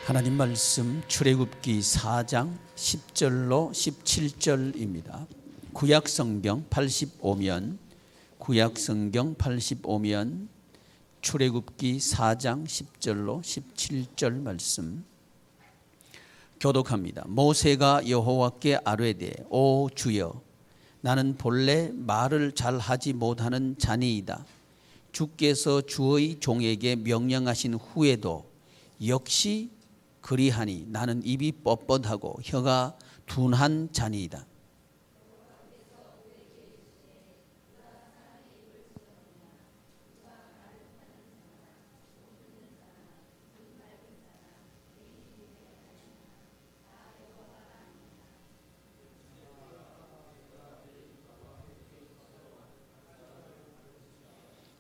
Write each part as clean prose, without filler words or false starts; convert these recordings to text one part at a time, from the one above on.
하나님 말씀 출애굽기 4장 10절로 17절입니다. 구약성경 85면 출애굽기 4장 10절로 17절 말씀 교독합니다. 모세가 여호와께 아뢰되 오 주여 나는 본래 말을 잘하지 못하는 자니이다. 주께서 주의 종에게 명령하신 후에도 역시 그리하니 나는 입이 뻣뻣하고 혀가 둔한 자니이다.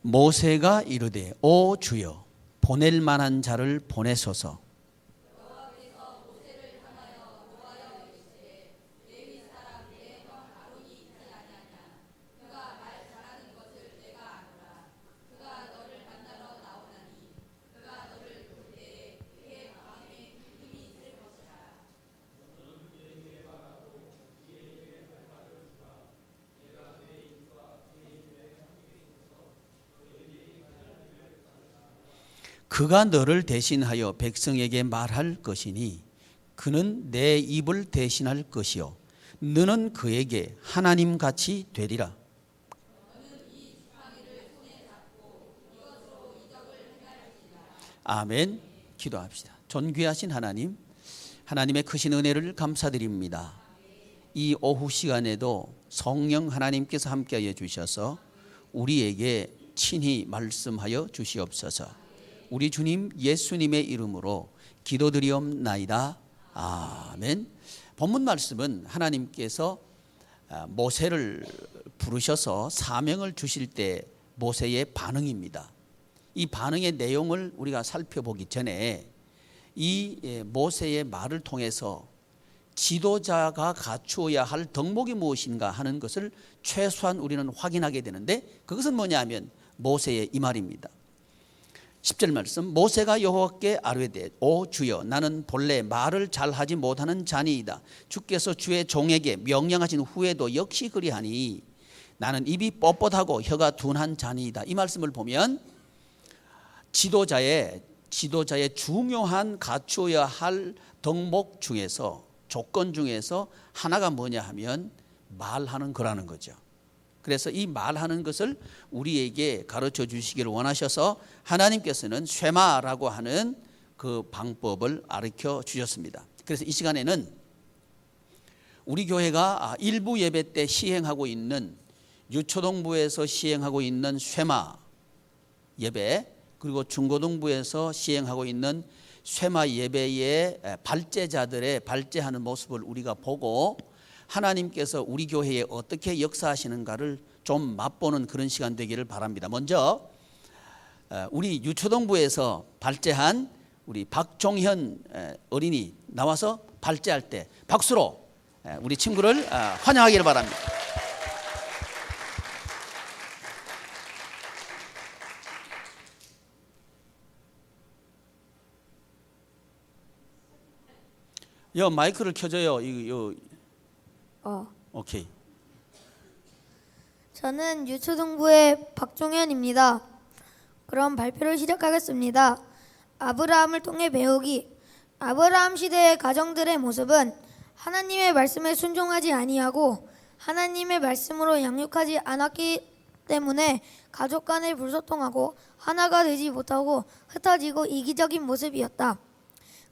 모세가 이르되 오 주여 보낼 만한 자를 보내소서. 그가 너를 대신하여 백성에게 말할 것이니 그는 내 입을 대신할 것이요 너는 그에게 하나님같이 되리라. 아멘. 기도합시다. 존귀하신 하나님, 하나님의 크신 은혜를 감사드립니다. 이 오후 시간에도 성령 하나님께서 함께하여 주셔서 우리에게 친히 말씀하여 주시옵소서. 우리 주님 예수님의 이름으로 기도드리옵나이다. 아멘. 본문 말씀은 하나님께서 모세를 부르셔서 사명을 주실 때 모세의 반응입니다. 이 반응의 내용을 우리가 살펴보기 전에 이 모세의 말을 통해서 지도자가 갖추어야 할 덕목이 무엇인가 하는 것을 최소한 우리는 확인하게 되는데 그것은 뭐냐 하면 모세의 이 말입니다. 10절 말씀 모세가 여호와께 아뢰되 오 주여 나는 본래 말을 잘하지 못하는 자니이다. 주께서 주의 종에게 명령하신 후에도 역시 그리하니 나는 입이 뻣뻣하고 혀가 둔한 자니이다. 이 말씀을 보면 지도자의 중요한 갖추어야 할 덕목 중에서 조건 중에서 하나가 뭐냐 하면 말하는 거라는 거죠. 그래서 이 말하는 것을 우리에게 가르쳐 주시기를 원하셔서 하나님께서는 쇠마라고 하는 그 방법을 가르쳐 주셨습니다. 그래서 이 시간에는 우리 교회가 일부 예배 때 시행하고 있는 유초동부에서 시행하고 있는 쇠마 예배 그리고 중고등부에서 시행하고 있는 쇠마 예배의 발제자들의 발제하는 모습을 우리가 보고 하나님께서 우리 교회에 어떻게 역사하시는가를 좀 맛보는 그런 시간 되기를 바랍니다. 먼저 우리 유초동부에서 발제한 우리 박종현 어린이 나와서 발제할 때 박수로 우리 친구를 환영하기를 바랍니다. 마이크를 켜줘요. 오케이. 저는 유초등부의 박종현입니다. 그럼 발표를 시작하겠습니다. 아브라함을 통해 배우기. 아브라함 시대의 가정들의 모습은 하나님의 말씀에 순종하지 아니하고 하나님의 말씀으로 양육하지 않았기 때문에 가족 간에 불소통하고 하나가 되지 못하고 흩어지고 이기적인 모습이었다.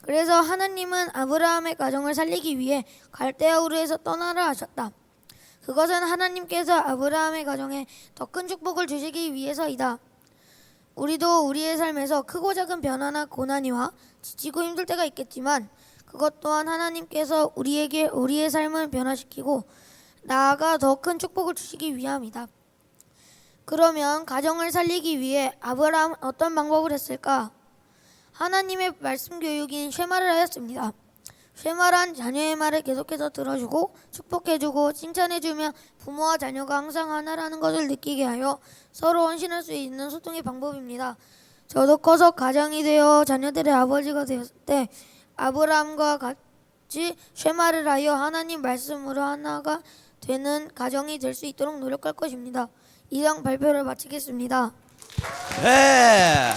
그래서 하나님은 아브라함의 가정을 살리기 위해 갈대아 우르에서 떠나라 하셨다. 그것은 하나님께서 아브라함의 가정에 더 큰 축복을 주시기 위해서이다. 우리도 우리의 삶에서 크고 작은 변화나 고난이와 지치고 힘들 때가 있겠지만 그것 또한 하나님께서 우리에게 우리의 삶을 변화시키고 나아가 더 큰 축복을 주시기 위함이다. 그러면 가정을 살리기 위해 아브라함은 어떤 방법을 했을까? 하나님의 말씀 교육인 쉐마를 하였습니다. 쉐마란 자녀의 말을 계속해서 들어주고 축복해주고 칭찬해주며 부모와 자녀가 항상 하나라는 것을 느끼게 하여 서로 헌신할 수 있는 소통의 방법입니다. 저도 커서 가장이 되어 자녀들의 아버지가 되었을 때 아브라함과 같이 쉐마를 하여 하나님 말씀으로 하나가 되는 가정이 될 수 있도록 노력할 것입니다. 이상 발표를 마치겠습니다. 네.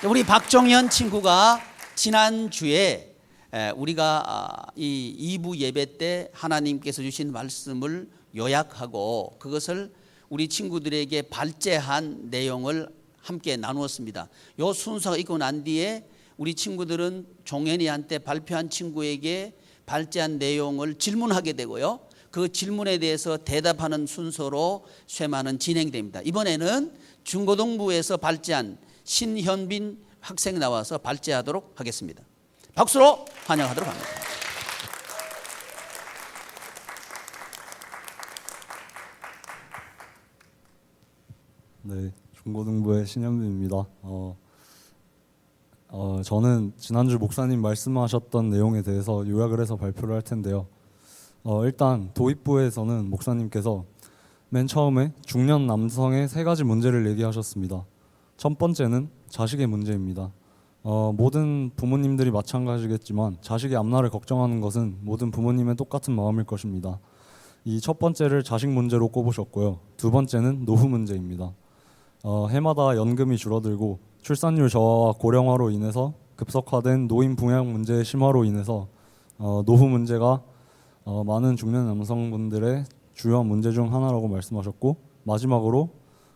우리 박정현 친구가 지난주에 우리가 이 2부 예배 때 하나님께서 주신 말씀을 요약하고 그것을 우리 친구들에게 발제한 내용을 함께 나누었습니다. 이 순서가 있고 난 뒤에 우리 친구들은 종현이한테 발표한 친구에게 발제한 내용을 질문하게 되고요. 그 질문에 대해서 대답하는 순서로 쉐마는 진행됩니다. 이번에는 중고등부에서 발제한 신현빈 학생 나와서 발제하도록 하겠습니다. 박수로 환영하도록 합니다. 네, 중고등부의 신현빈입니다. 저는 지난주 목사님 말씀하셨던 내용에 대해서 요약을 해서 발표를 할 텐데요. 일단 도입부에서는 목사님께서 맨 처음에 중년 남성의 3가지 문제를 얘기하셨습니다. 첫 번째는 자식의 문제입니다. 모든 부모님들이 마찬가지겠지만 자식의 앞날을 걱정하는 것은 모든 부모님의 똑같은 마음일 것입니다. 이 첫 번째를 자식 문제로 꼽으셨고요. 두 번째는 노후 문제입니다. 해마다 연금이 줄어들고 출산율 저하와 고령화로 인해서 급속화된 노인 부양 문제의 심화로 인해서 노후 문제가 많은 중년 남성분들의 주요 문제 중 하나라고 말씀하셨고, 마지막으로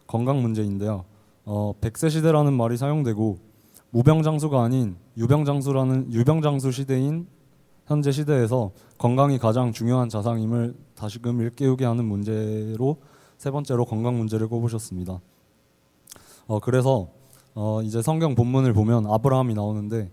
건강 문제인데요. 100세 시대라는 말이 사용되고 무병장수가 아닌 유병장수 시대인 현재 시대에서 건강이 가장 중요한 자산임을 다시금 일깨우게 하는 문제로 세 번째로 건강 문제를 꼽으셨습니다. 그래서 이제 성경 본문을 보면 아브라함이 나오는데,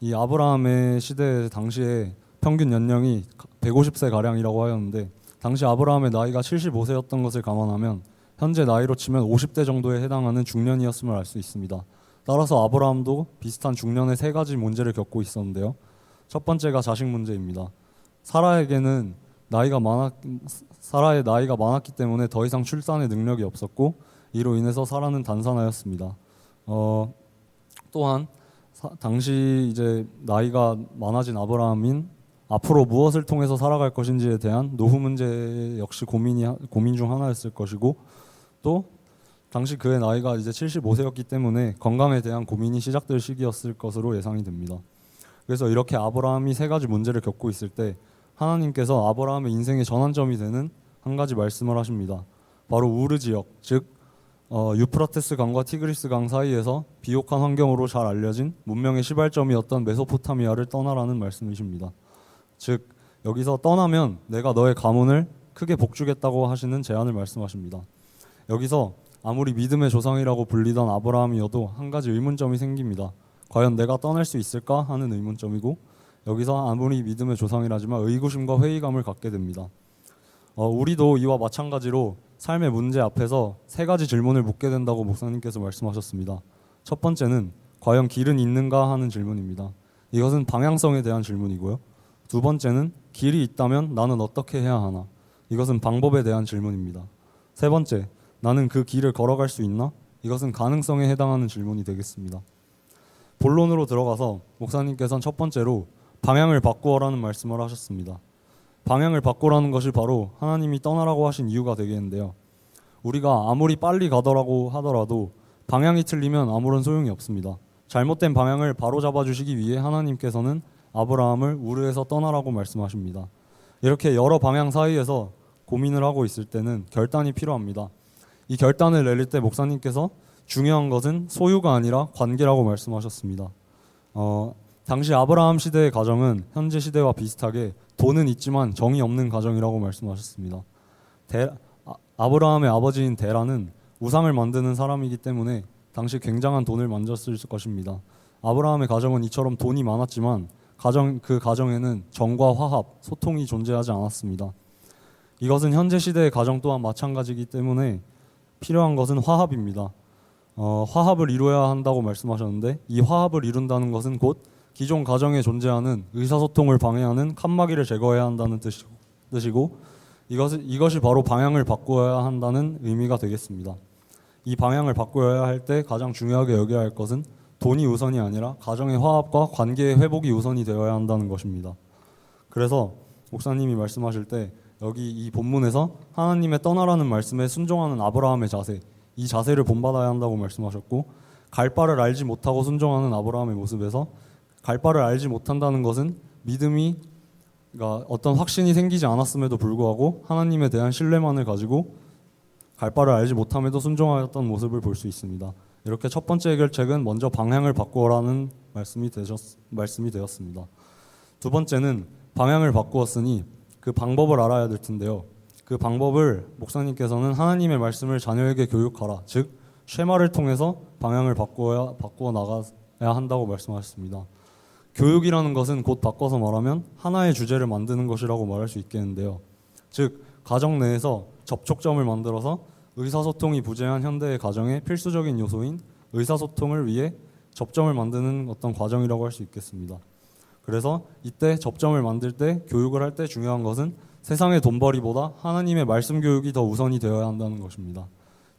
이 아브라함의 시대 당시에 평균 연령이 150세 가량이라고 하였는데, 당시 아브라함의 나이가 75세였던 것을 감안하면 현재 나이로 치면 50대 정도에 해당하는 중년이었음을 알 수 있습니다. 따라서 아브라함도 비슷한 중년의 3가지 문제를 겪고 있었는데요. 첫 번째가 자식 문제입니다. 사라의 나이가 많았기 때문에 더 이상 출산의 능력이 없었고, 이로 인해서 사라는 단산하였습니다. 또한 당시 이제 나이가 많아진 아브라함인 앞으로 무엇을 통해서 살아갈 것인지에 대한 노후 문제 역시 고민 중 하나였을 것이고, 또 당시 그의 나이가 이제 75세였기 때문에 건강에 대한 고민이 시작될 시기였을 것으로 예상이 됩니다. 그래서 이렇게 아브라함이 3가지 문제를 겪고 있을 때 하나님께서 아브라함의 인생의 전환점이 되는 한 가지 말씀을 하십니다. 바로 우르 지역, 즉 유프라테스 강과 티그리스 강 사이에서 비옥한 환경으로 잘 알려진 문명의 시발점이었던 메소포타미아를 떠나라는 말씀이십니다. 즉 여기서 떠나면 내가 너의 가문을 크게 복주겠다고 하시는 제안을 말씀하십니다. 여기서 아무리 믿음의 조상이라고 불리던 아브라함이어도 한 가지 의문점이 생깁니다. 과연 내가 떠날 수 있을까 하는 의문점이고, 여기서 아무리 믿음의 조상이라지만 의구심과 회의감을 갖게 됩니다. 우리도 이와 마찬가지로 삶의 문제 앞에서 3가지 질문을 묻게 된다고 목사님께서 말씀하셨습니다. 첫 번째는 과연 길은 있는가 하는 질문입니다. 이것은 방향성에 대한 질문이고요. 두 번째는 길이 있다면 나는 어떻게 해야 하나? 이것은 방법에 대한 질문입니다. 세 번째, 나는 그 길을 걸어갈 수 있나? 이것은 가능성에 해당하는 질문이 되겠습니다. 본론으로 들어가서 목사님께서는 첫 번째로 방향을 바꾸어라는 말씀을 하셨습니다. 방향을 바꾸라는 것이 바로 하나님이 떠나라고 하신 이유가 되겠는데요. 우리가 아무리 빨리 가더라고 하더라도 방향이 틀리면 아무런 소용이 없습니다. 잘못된 방향을 바로잡아 주시기 위해 하나님께서는 아브라함을 우르에서 떠나라고 말씀하십니다. 이렇게 여러 방향 사이에서 고민을 하고 있을 때는 결단이 필요합니다. 이 결단을 내릴 때 목사님께서 중요한 것은 소유가 아니라 관계라고 말씀하셨습니다. 당시 아브라함 시대의 가정은 현재 시대와 비슷하게 돈은 있지만 정이 없는 가정이라고 말씀하셨습니다. 아브라함의 아버지인 데라는 우상을 만드는 사람이기 때문에 당시 굉장한 돈을 만졌을 것입니다. 아브라함의 가정은 이처럼 돈이 많았지만 그 가정에는 정과 화합, 소통이 존재하지 않았습니다. 이것은 현재 시대의 가정 또한 마찬가지이기 때문에 필요한 것은 화합입니다. 화합을 이루어야 한다고 말씀하셨는데, 이 화합을 이룬다는 것은 곧 기존 가정에 존재하는 의사소통을 방해하는 칸막이를 제거해야 한다는 뜻이고, 이것이 바로 방향을 바꾸어야 한다는 의미가 되겠습니다. 이 방향을 바꾸어야 할 때 가장 중요하게 여겨야 할 것은 돈이 우선이 아니라 가정의 화합과 관계의 회복이 우선이 되어야 한다는 것입니다. 그래서 목사님이 말씀하실 때 여기 이 본문에서 하나님의 떠나라는 말씀에 순종하는 아브라함의 자세, 이 자세를 본받아야 한다고 말씀하셨고, 갈 바를 알지 못하고 순종하는 아브라함의 모습에서 갈 바를 알지 못한다는 것은 믿음이, 그러니까 어떤 확신이 생기지 않았음에도 불구하고 하나님에 대한 신뢰만을 가지고 갈 바를 알지 못함에도 순종하였던 모습을 볼 수 있습니다. 이렇게 첫 번째 해결책은 먼저 방향을 바꾸어라는 말씀이 되었습니다. 두 번째는 방향을 바꾸었으니 그 방법을 알아야 될 텐데요. 그 방법을 목사님께서는 하나님의 말씀을 자녀에게 교육하라, 즉 쉐마를 통해서 방향을 바꾸어 나가야 한다고 말씀하셨습니다. 교육이라는 것은 곧 바꿔서 말하면 하나의 주제를 만드는 것이라고 말할 수 있겠는데요. 즉 가정 내에서 접촉점을 만들어서 의사소통이 부재한 현대의 가정의 필수적인 요소인 의사소통을 위해 접점을 만드는 어떤 과정이라고 할 수 있겠습니다. 그래서 이때 접점을 만들 때, 교육을 할 때 중요한 것은 세상의 돈벌이보다 하나님의 말씀 교육이 더 우선이 되어야 한다는 것입니다.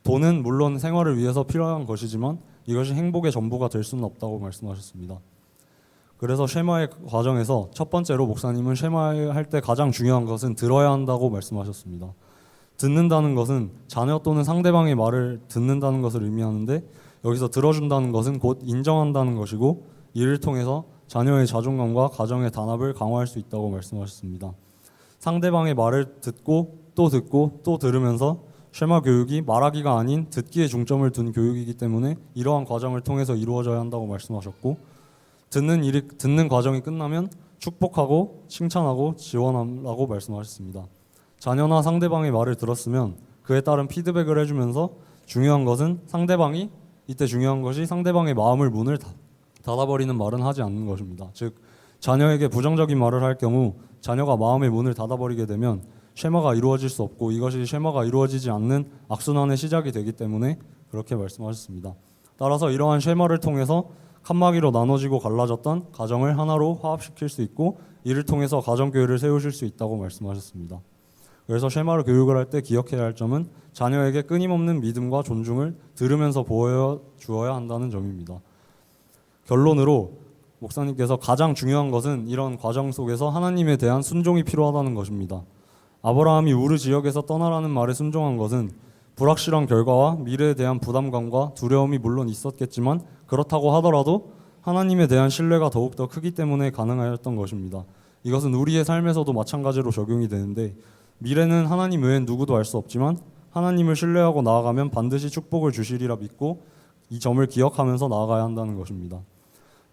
돈은 물론 생활을 위해서 필요한 것이지만 이것이 행복의 전부가 될 수는 없다고 말씀하셨습니다. 그래서 쉐마의 과정에서 첫 번째로 목사님은 쉐마를 할 때 가장 중요한 것은 들어야 한다고 말씀하셨습니다. 듣는다는 것은 자녀 또는 상대방의 말을 듣는다는 것을 의미하는데, 여기서 들어준다는 것은 곧 인정한다는 것이고, 이를 통해서 자녀의 자존감과 가정의 단합을 강화할 수 있다고 말씀하셨습니다. 상대방의 말을 듣고 또 들으면서 쉐마 교육이 말하기가 아닌 듣기에 중점을 둔 교육이기 때문에 이러한 과정을 통해서 이루어져야 한다고 말씀하셨고, 듣는 과정이 끝나면 축복하고 칭찬하고 지원하라고 말씀하셨습니다. 자녀나 상대방의 말을 들었으면 그에 따른 피드백을 해주면서 중요한 것이 상대방의 마음을 문을 닫아버리는 말은 하지 않는 것입니다. 즉 자녀에게 부정적인 말을 할 경우 자녀가 마음의 문을 닫아버리게 되면 쉐마가 이루어질 수 없고, 이것이 쉐마가 이루어지지 않는 악순환의 시작이 되기 때문에 그렇게 말씀하셨습니다. 따라서 이러한 쉐마를 통해서 칸막이로 나눠지고 갈라졌던 가정을 하나로 화합시킬 수 있고, 이를 통해서 가정교회를 세우실 수 있다고 말씀하셨습니다. 그래서 쉐마를 교육을 할 때 기억해야 할 점은 자녀에게 끊임없는 믿음과 존중을 들으면서 보여주어야 한다는 점입니다. 결론으로 목사님께서 가장 중요한 것은 이런 과정 속에서 하나님에 대한 순종이 필요하다는 것입니다. 아브라함이 우르 지역에서 떠나라는 말에 순종한 것은 불확실한 결과와 미래에 대한 부담감과 두려움이 물론 있었겠지만, 그렇다고 하더라도 하나님에 대한 신뢰가 더욱더 크기 때문에 가능하였던 것입니다. 이것은 우리의 삶에서도 마찬가지로 적용이 되는데, 미래는 하나님 외엔 누구도 알 수 없지만 하나님을 신뢰하고 나아가면 반드시 축복을 주시리라 믿고 이 점을 기억하면서 나아가야 한다는 것입니다.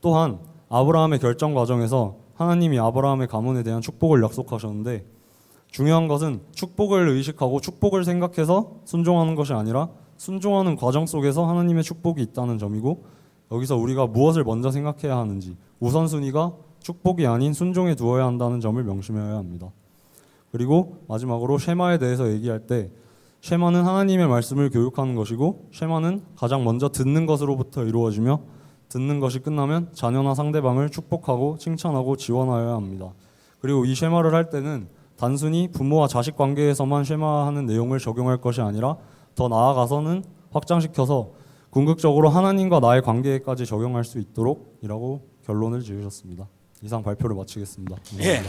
또한 아브라함의 결정 과정에서 하나님이 아브라함의 가문에 대한 축복을 약속하셨는데, 중요한 것은 축복을 의식하고 축복을 생각해서 순종하는 것이 아니라 순종하는 과정 속에서 하나님의 축복이 있다는 점이고, 여기서 우리가 무엇을 먼저 생각해야 하는지, 우선순위가 축복이 아닌 순종에 두어야 한다는 점을 명심해야 합니다. 그리고 마지막으로 쉐마에 대해서 얘기할 때, 쉐마는 하나님의 말씀을 교육하는 것이고, 쉐마는 가장 먼저 듣는 것으로부터 이루어지며, 듣는 것이 끝나면 자녀나 상대방을 축복하고 칭찬하고 지원하여야 합니다. 그리고 이 쉐마를 할 때는 단순히 부모와 자식 관계에서만 쉐마하는 내용을 적용할 것이 아니라 더 나아가서는 확장시켜서 궁극적으로 하나님과 나의 관계에까지 적용할 수 있도록 이라고 결론을 지으셨습니다. 이상 발표를 마치겠습니다. 예,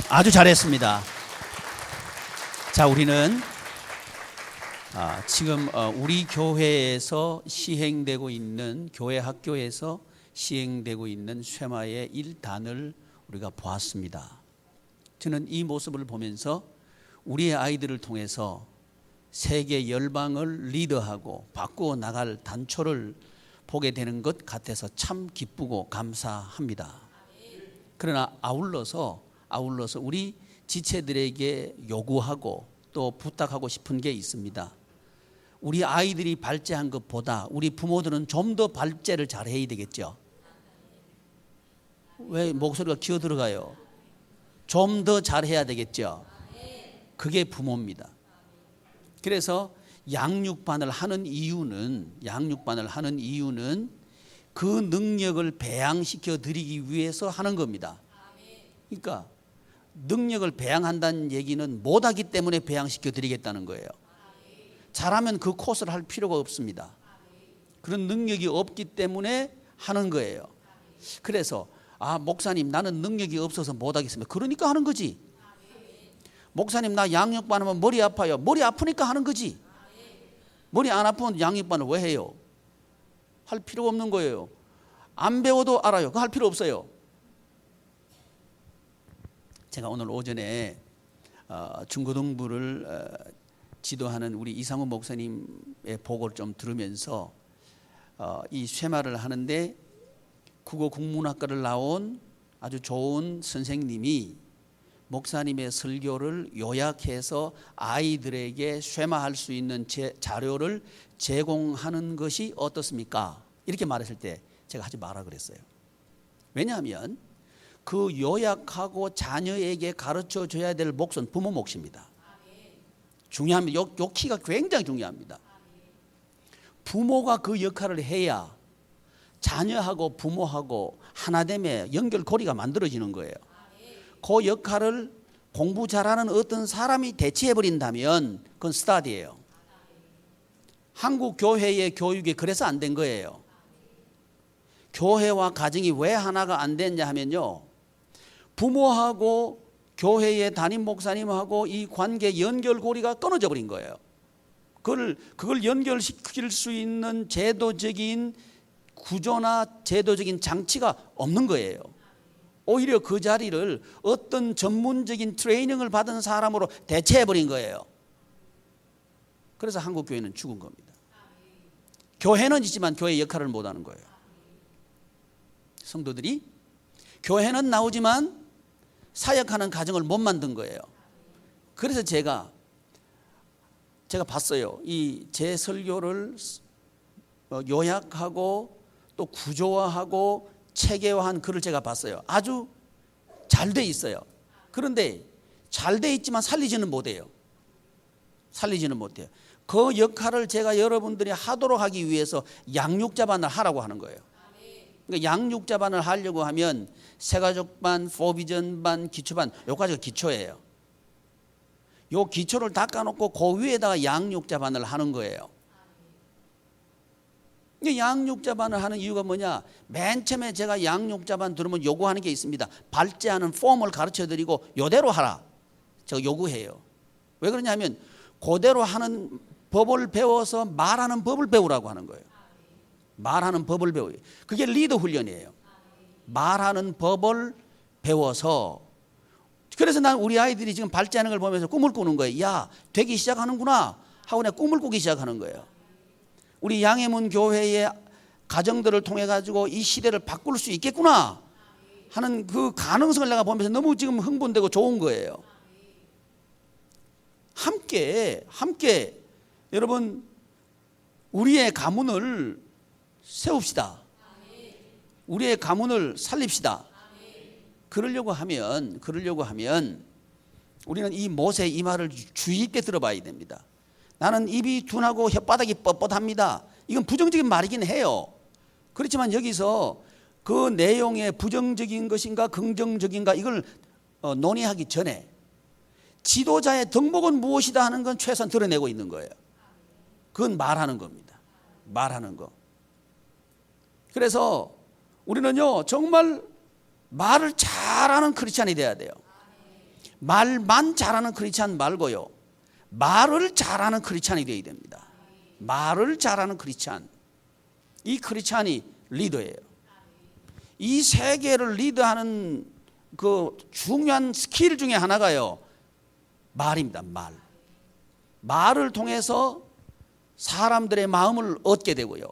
아주 잘했습니다. 자, 우리는 지금 우리 교회에서 시행되고 있는, 교회 학교에서 시행되고 있는 쉐마의 1단을 우리가 보았습니다. 저는 이 모습을 보면서 우리의 아이들을 통해서 세계 열방을 리더하고 바꾸어 나갈 단초를 보게 되는 것 같아서 참 기쁘고 감사합니다. 그러나 아울러서 우리 지체들에게 요구하고 또 부탁하고 싶은 게 있습니다. 우리 아이들이 발제한 것보다 우리 부모들은 좀 더 발제를 잘 해야 되겠죠. 왜 목소리가 기어 들어가요? 좀 더 잘해야 되겠죠. 그게 부모입니다. 그래서 양육반을 하는 이유는 그 능력을 배양시켜 드리기 위해서 하는 겁니다. 그러니까 능력을 배양한다는 얘기는 못하기 때문에 배양시켜 드리겠다는 거예요. 잘하면 그 코스를 할 필요가 없습니다. 그런 능력이 없기 때문에 하는 거예요. 그래서 목사님 나는 능력이 없어서 못하겠습니다. 그러니까 하는 거지. 목사님 나 양육반 하면 머리 아파요. 머리 아프니까 하는 거지. 머리 안 아프면 양육반을 왜 해요? 할 필요 없는 거예요. 안 배워도 알아요. 그거 할 필요 없어요. 제가 오늘 오전에 중고등부를 지도하는 우리 이상훈 목사님의 보고를 좀 들으면서 이 쇠마를 하는데 국어 국문학과를 나온 아주 좋은 선생님이 목사님의 설교를 요약해서 아이들에게 쇠마할 수 있는 자료를 제공하는 것이 어떻습니까? 이렇게 말했을 때 제가 하지 마라 그랬어요. 왜냐하면 그 요약하고 자녀에게 가르쳐 줘야 될 몫은 부모 몫입니다. 중요합니다. 요 키가 굉장히 중요합니다. 부모가 그 역할을 해야 자녀하고 부모하고 하나됨의 연결고리가 만들어지는 거예요. 그 역할을 공부 잘하는 어떤 사람이 대체해 버린다면 그건 스타디예요. 한국 교회의 교육이 그래서 안 된 거예요. 교회와 가정이 왜 하나가 안 됐냐 하면요, 부모하고 교회의 담임 목사님하고 이 관계 연결고리가 끊어져 버린 거예요. 그걸 연결시킬 수 있는 제도적인 구조나 제도적인 장치가 없는 거예요. 오히려 그 자리를 어떤 전문적인 트레이닝을 받은 사람으로 대체해 버린 거예요. 그래서 한국 교회는 죽은 겁니다. 교회는 있지만 교회의 역할을 못 하는 거예요. 성도들이 교회는 나오지만 사역하는 가정을 못 만든 거예요. 그래서 제가 봤어요. 이 제 설교를 요약하고 또 구조화하고 체계화한 글을 제가 봤어요. 아주 잘 돼 있어요. 그런데 잘 돼 있지만 살리지는 못해요. 살리지는 못해요. 그 역할을 제가 여러분들이 하도록 하기 위해서 양육자반을 하라고 하는 거예요. 그러니까 양육자반을 하려고 하면 새가족반, 포비전반, 기초반, 요까지가 기초예요. 요 기초를 닦아놓고 그 위에다가 양육자반을 하는 거예요. 양육자반을 하는 이유가 뭐냐? 맨 처음에 제가 양육자반 들으면 요구하는 게 있습니다. 발제하는 폼을 가르쳐드리고 요대로 하라. 제가 요구해요. 왜 그러냐면 그대로 하는 법을 배워서 말하는 법을 배우라고 하는 거예요. 말하는 법을 배워요. 그게 리더 훈련이에요. 말하는 법을 배워서. 그래서 난 우리 아이들이 지금 발제하는 걸 보면서 꿈을 꾸는 거예요. 야, 되기 시작하는구나 하고 내가 꿈을 꾸기 시작하는 거예요. 우리 양해문 교회의 가정들을 통해 가지고 이 시대를 바꿀 수 있겠구나 하는 그 가능성을 내가 보면서 너무 지금 흥분되고 좋은 거예요. 함께 여러분 우리의 가문을 세웁시다. 우리의 가문을 살립시다. 그러려고 하면 우리는 이 못의 이 말을 주의 깊게 들어봐야 됩니다. 나는 입이 둔하고 혓바닥이 뻣뻣합니다. 이건 부정적인 말이긴 해요. 그렇지만 여기서 그 내용에 부정적인 것인가 긍정적인가 이걸 논의하기 전에 지도자의 덕목은 무엇이다 하는 건 최소한 드러내고 있는 거예요. 그건 말하는 겁니다. 말하는 거. 그래서 우리는요 정말 말을 잘하는 크리스찬이 돼야 돼요. 말만 잘하는 크리스찬 말고요, 말을 잘하는 크리스찬이 되어야 됩니다. 말을 잘하는 크리스찬. 이 크리스찬이 리더예요. 이 세계를 리드하는 그 중요한 스킬 중에 하나가요, 말입니다. 말을 통해서 사람들의 마음을 얻게 되고요,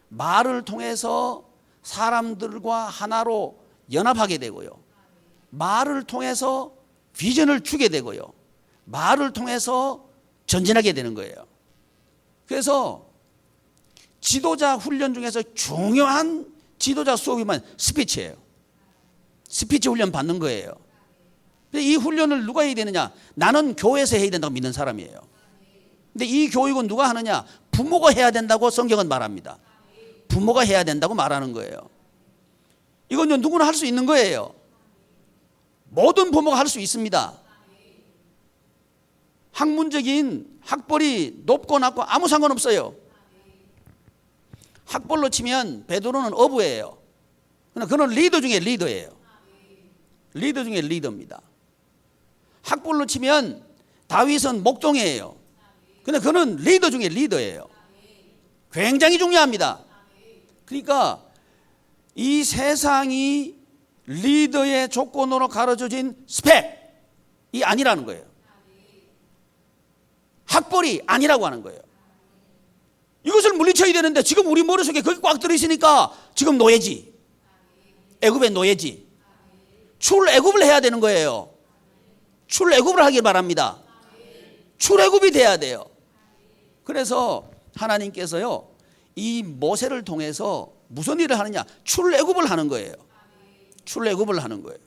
말을 통해서 사람들과 하나로 연합하게 되고요, 말을 통해서 비전을 주게 되고요, 말을 통해서 전진하게 되는 거예요. 그래서 지도자 훈련 중에서 중요한 지도자 수업이면 스피치예요. 스피치 훈련 받는 거예요. 이 훈련을 누가 해야 되느냐? 나는 교회에서 해야 된다고 믿는 사람이에요. 근데 이 교육은 누가 하느냐? 부모가 해야 된다고 성경은 말합니다. 부모가 해야 된다고 말하는 거예요. 이건 누구나 할 수 있는 거예요. 모든 부모가 할 수 있습니다. 학문적인 학벌이 높고 낮고 아무 상관없어요. 학벌로 치면 베드로는 어부예요. 그러나 그는 리더 중에 리더예요. 리더 중에 리더입니다. 학벌로 치면 다윗은 목동이에요. 근데 그는 리더 중에 리더예요. 굉장히 중요합니다. 그러니까 이 세상이 리더의 조건으로 가르쳐진 스펙이 아니라는 거예요. 학벌이 아니라고 하는 거예요. 이것을 물리쳐야 되는데 지금 우리 머릿속에 그게 꽉 들어있으니까 지금 노예지. 애굽의 노예지. 출애굽을 해야 되는 거예요. 출애굽을 하길 바랍니다. 출애굽이 돼야 돼요. 그래서 하나님께서요, 이 모세를 통해서 무슨 일을 하느냐? 출애굽을 하는 거예요. 출애굽을 하는 거예요.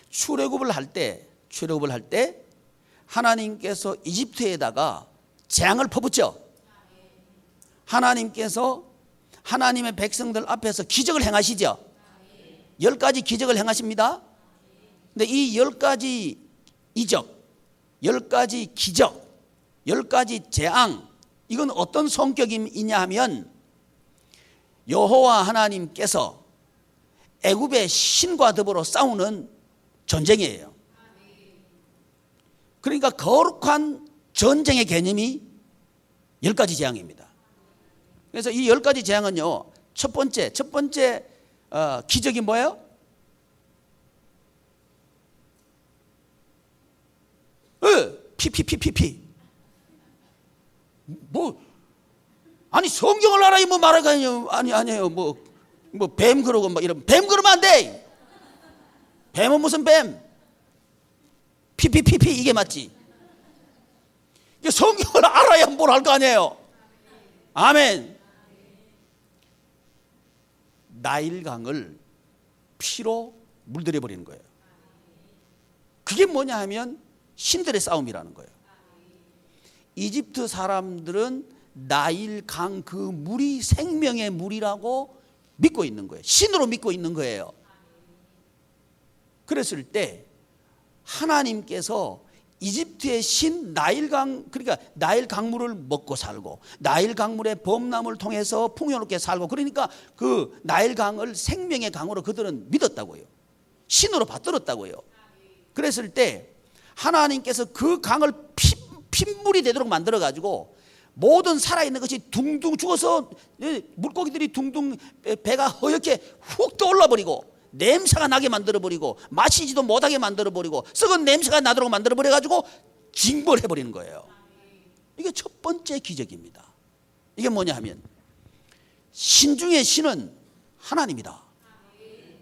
출애굽을 할 때 하나님께서 이집트에다가 재앙을 퍼붓죠. 하나님께서 하나님의 백성들 앞에서 기적을 행하시죠. 10가지 기적을 행하십니다. 근데 이 10가지 이적, 10가지 기적, 10가지 재앙, 이건 어떤 성격이냐 하면 여호와 하나님께서 애굽의 신과 더불어 싸우는 전쟁이에요. 그러니까 거룩한 전쟁의 개념이 10가지 재앙입니다. 그래서 이 10가지 재앙은요, 첫 번째 기적이 뭐예요? 피. 뭐, 아니, 성경을 알아야 뭐 말하가요. 아니에요. 뭐, 뱀 그러고 막 이러면, 뱀 그러면 안 돼! 뱀은 무슨 뱀? 피, 이게 맞지? 성경을 알아야 뭘 할 거 아니에요. 아멘. 나일강을 피로 물들여 버리는 거예요. 그게 뭐냐 하면 신들의 싸움이라는 거예요. 이집트 사람들은 나일강 그 물이 생명의 물이라고 믿고 있는 거예요. 신으로 믿고 있는 거예요. 그랬을 때 하나님께서 이집트의 신 나일강, 그러니까 나일 강물을 먹고 살고 나일 강물의 범람을 통해서 풍요롭게 살고, 그러니까 그 나일 강을 생명의 강으로 그들은 믿었다고요. 신으로 받들었다고요. 그랬을 때 하나님께서 그 강을 핏물이 되도록 만들어 가지고 모든 살아있는 것이 둥둥 죽어서 물고기들이 둥둥 배가 허옇게 훅 떠올라버리고 냄새가 나게 만들어버리고 마시지도 못하게 만들어버리고 썩은 냄새가 나도록 만들어버려가지고 징벌해버리는 거예요. 이게 첫 번째 기적입니다. 이게 뭐냐 하면 신 중에 신은 하나님이다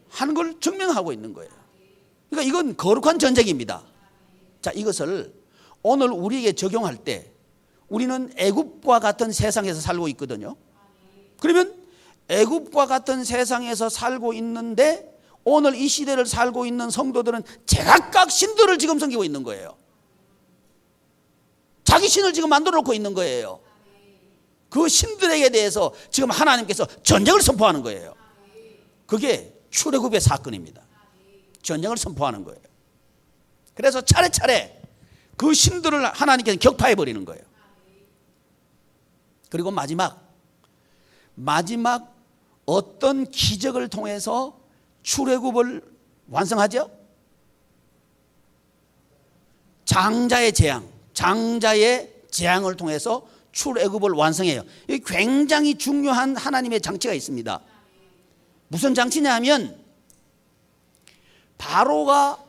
하는 걸 증명하고 있는 거예요. 그러니까 이건 거룩한 전쟁입니다. 자, 이것을 오늘 우리에게 적용할 때 우리는 애굽과 같은 세상에서 살고 있거든요. 그러면 애굽과 같은 세상에서 살고 있는데 오늘 이 시대를 살고 있는 성도들은 제각각 신들을 지금 섬기고 있는 거예요. 자기 신을 지금 만들어 놓고 있는 거예요. 그 신들에게 대해서 지금 하나님께서 전쟁을 선포하는 거예요. 그게 출애굽의 사건입니다. 전쟁을 선포하는 거예요. 그래서 차례차례 그 신들을 하나님께서 격파해 버리는 거예요. 그리고 마지막 어떤 기적을 통해서 출애굽을 완성하죠? 장자의 재앙을 통해서 출애굽을 완성해요. 이 굉장히 중요한 하나님의 장치가 있습니다. 무슨 장치냐 하면 바로가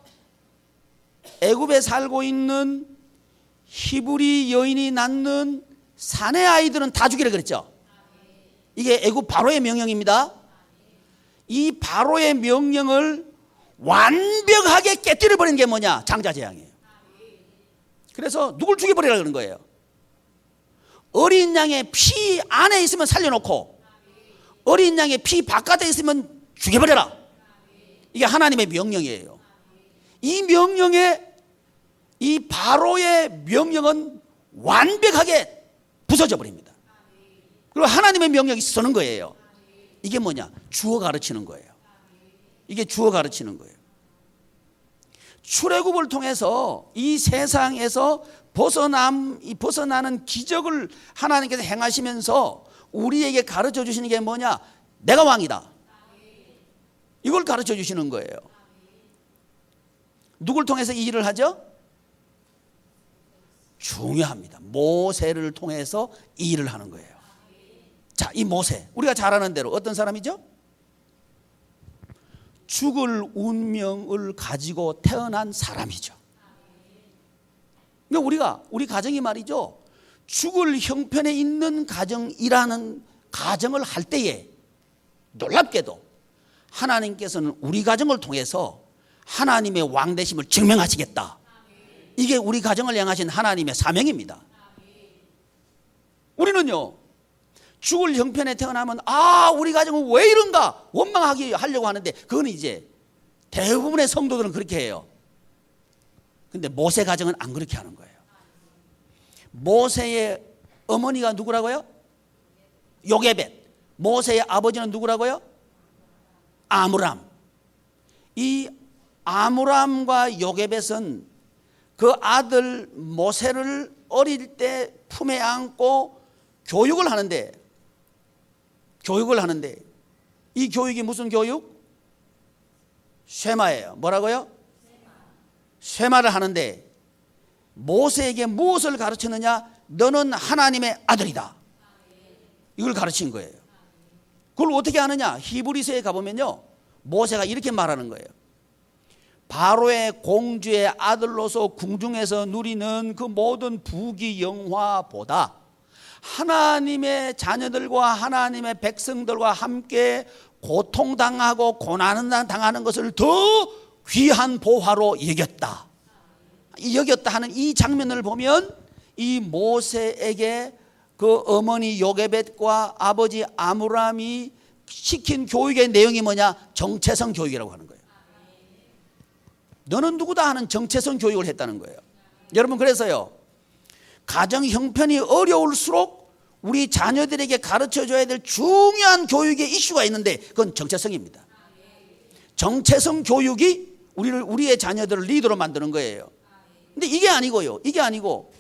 애굽에 살고 있는 히브리 여인이 낳는 사내 아이들은 다 죽이라 그랬죠. 이게 애굽 바로의 명령입니다. 이 바로의 명령을 완벽하게 깨뜨려 버리는 게 뭐냐? 장자 재앙이에요. 그래서 누굴 죽여버리라 그런 거예요. 어린 양의 피 안에 있으면 살려놓고 어린 양의 피 바깥에 있으면 죽여버려라. 이게 하나님의 명령이에요. 이 바로의 명령은 완벽하게 부서져 버립니다. 그리고 하나님의 명령이 서는 거예요. 이게 뭐냐? 주어 가르치는 거예요. 이게 주어 가르치는 거예요. 출애굽을 통해서 이 세상에서 벗어나는 기적을 하나님께서 행하시면서 우리에게 가르쳐 주시는 게 뭐냐? 내가 왕이다. 이걸 가르쳐 주시는 거예요. 누굴 통해서 이 일을 하죠? 중요합니다. 모세를 통해서 이 일을 하는 거예요. 자, 이 모세, 우리가 잘 아는 대로 어떤 사람이죠? 죽을 운명을 가지고 태어난 사람이죠. 그러니까 우리 가정이 말이죠, 죽을 형편에 있는 가정이라는 가정을 할 때에 놀랍게도 하나님께서는 우리 가정을 통해서 하나님의 왕되심을 증명하시겠다. 이게 우리 가정을 향하신 하나님의 사명입니다. 우리는요, 죽을 형편에 태어나면 우리 가정은 왜 이런가 원망하려고 하는데, 그건 이제 대부분의 성도들은 그렇게 해요. 근데 모세 가정은 안 그렇게 하는 거예요. 모세의 어머니가 누구라고요? 요게벳. 모세의 아버지는 누구라고요? 아므람. 이 아므람과 요게벳은 그 아들 모세를 어릴 때 품에 안고 교육을 하는데 이 교육이 무슨 교육? 쉐마예요. 뭐라고요? 쉐마를 하는데 모세에게 무엇을 가르쳤느냐? 너는 하나님의 아들이다. 이걸 가르친 거예요. 그걸 어떻게 하느냐? 히브리서에 가보면요, 모세가 이렇게 말하는 거예요. 바로의 공주의 아들로서 궁중에서 누리는 그 모든 부귀 영화보다 하나님의 자녀들과 하나님의 백성들과 함께 고통당하고 고난당하는 것을 더 귀한 보화로 여겼다. 여겼다 하는 이 장면을 보면 이 모세에게 그 어머니 요게벳과 아버지 아므람이 시킨 교육의 내용이 뭐냐? 정체성 교육이라고 하는 거예요. 너는 누구다 하는 정체성 교육을 했다는 거예요. 여러분, 그래서요, 가정 형편이 어려울수록 우리 자녀들에게 가르쳐줘야 될 중요한 교육의 이슈가 있는데 그건 정체성입니다. 정체성 교육이 우리의 자녀들을 리더로 만드는 거예요. 근데 이게 아니고요. 이게 아니고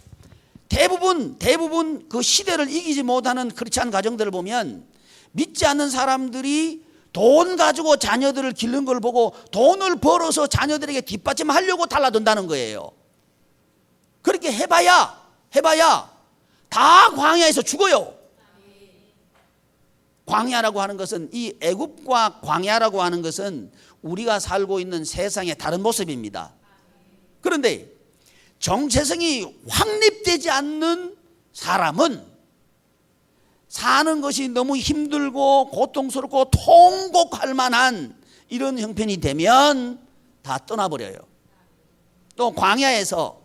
대부분 그 시대를 이기지 못하는 크리스찬 가정들을 보면 믿지 않는 사람들이 돈 가지고 자녀들을 기르는 걸 보고 돈을 벌어서 자녀들에게 뒷받침하려고 달라든다는 거예요. 그렇게 해봐야 다 광야에서 죽어요. 광야라고 하는 것은, 이 애굽과 광야라고 하는 것은 우리가 살고 있는 세상의 다른 모습입니다. 그런데 정체성이 확립되지 않는 사람은 사는 것이 너무 힘들고 고통스럽고 통곡할 만한 이런 형편이 되면 다 떠나버려요. 또 광야에서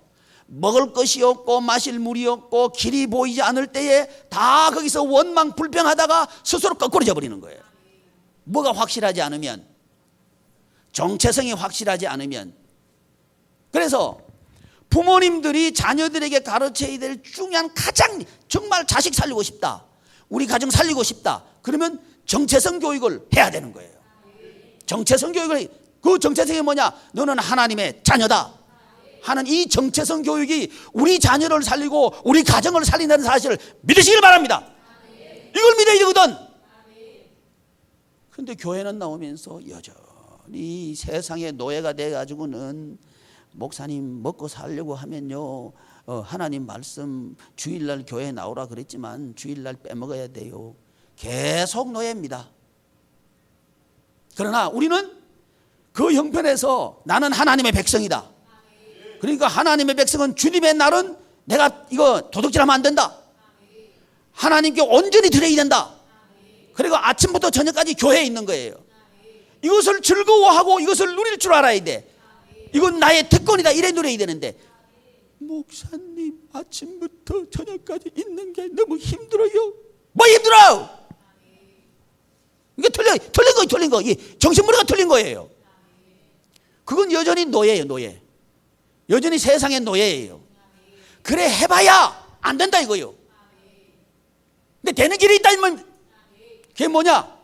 먹을 것이 없고 마실 물이 없고 길이 보이지 않을 때에 다 거기서 원망 불평하다가 스스로 거꾸로져 버리는 거예요. 뭐가 확실하지 않으면, 정체성이 확실하지 않으면. 그래서 부모님들이 자녀들에게 가르쳐야 될 중요한, 가장 정말 자식 살리고 싶다, 우리 가정 살리고 싶다, 그러면 정체성 교육을 해야 되는 거예요. 정체성 교육을, 그 정체성이 뭐냐? 너는 하나님의 자녀다 하는 이 정체성 교육이 우리 자녀를 살리고 우리 가정을 살린다는 사실을 믿으시길 바랍니다. 이걸 믿어야 되거든. 그런데 교회는 나오면서 여전히 세상의 노예가 돼가지고는, 목사님 먹고 살려고 하면요, 하나님 말씀 주일날 교회에 나오라 그랬지만 주일날 빼먹어야 돼요. 계속 노예입니다. 그러나 우리는 그 형편에서 나는 하나님의 백성이다. 그러니까 하나님의 백성은 주님의 날은 내가 이거 도둑질하면 안 된다. 하나님께 온전히 드려야 된다. 그리고 아침부터 저녁까지 교회에 있는 거예요. 이것을 즐거워하고 이것을 누릴 줄 알아야 돼. 이건 나의 특권이다, 이래 누려야 되는데, 목사님 아침부터 저녁까지 있는 게 너무 힘들어요. 뭐 힘들어? 이게 틀린 거. 이 정신머리가 틀린 거예요. 그건 여전히 노예예요, 노예. 여전히 세상의 노예예요. 그래 해봐야 안 된다 이거요. 근데 되는 길이 있다면 그게 뭐냐?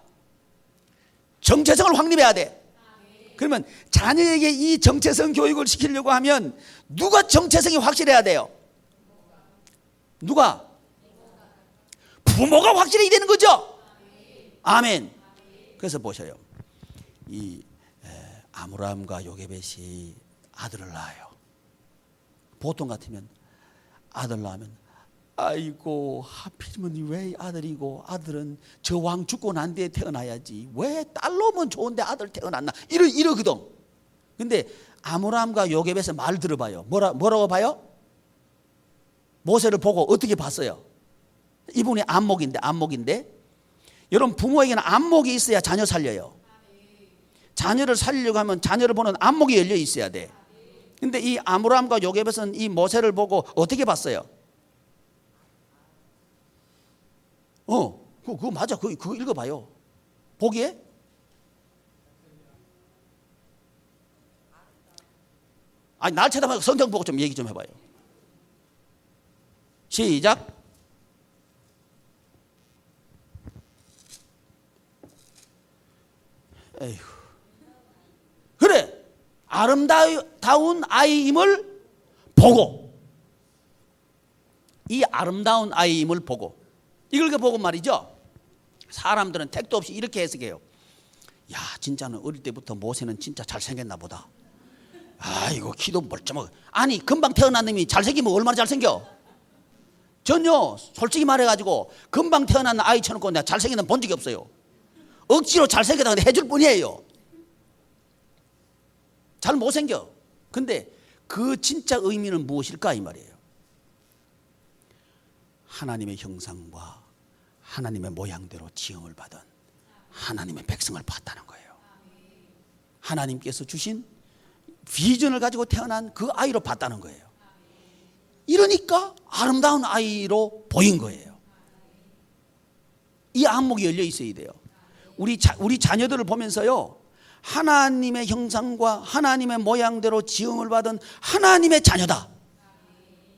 정체성을 확립해야 돼. 그러면 자녀에게 이 정체성 교육을 시키려고 하면 누가 정체성이 확실해야 돼요? 누가? 부모가 확실히 되는 거죠. 아멘. 그래서 보셔요. 이 아므람과 요게벳이 아들을 낳아요. 보통 같으면 아들 낳으면 아이고 하필이면 왜 아들이고, 아들은 저 왕 죽고 난 뒤에 태어나야지, 왜 딸로면 좋은데 아들 태어났나, 이러거든. 근데 아므람과 요게벳의 말 들어봐요. 뭐라고 봐요? 모세를 보고 어떻게 봤어요? 이분이 안목인데 여러분, 부모에게는 안목이 있어야 자녀 살려요. 자녀를 살리려고 하면 자녀를 보는 안목이 열려 있어야 돼. 근데 이 아므람과 요게벳은 이 모세를 보고 어떻게 봤어요? 그거 맞아. 그거 읽어봐요. 보기에 아니, 날 쳐다보고 성경 보고 좀 얘기 좀 해봐요. 시작. 에휴. 그래, 아름다운 아이임을 보고, 이 아름다운 아이임을 보고, 이걸 보고 말이죠, 사람들은 택도 없이 이렇게 해석해요. 야, 진짜는 어릴 때부터 모세는 진짜 잘생겼나 보다. 아이고, 키도 멀쩡하고. 아니, 금방 태어난 놈이 잘생기면 얼마나 잘생겨? 전요, 솔직히 말해가지고 금방 태어난 아이 쳐놓고 내가 잘생긴 놈 본 적이 없어요. 억지로 잘생겼다고 해줄 뿐이에요. 잘 못생겨. 근데 그 진짜 의미는 무엇일까 이 말이에요. 하나님의 형상과 하나님의 모양대로 지음을 받은 하나님의 백성을 봤다는 거예요. 하나님께서 주신 비전을 가지고 태어난 그 아이로 봤다는 거예요. 이러니까 아름다운 아이로 보인 거예요. 이 안목이 열려 있어야 돼요. 우리 자녀들을 보면서요, 하나님의 형상과 하나님의 모양대로 지음을 받은 하나님의 자녀다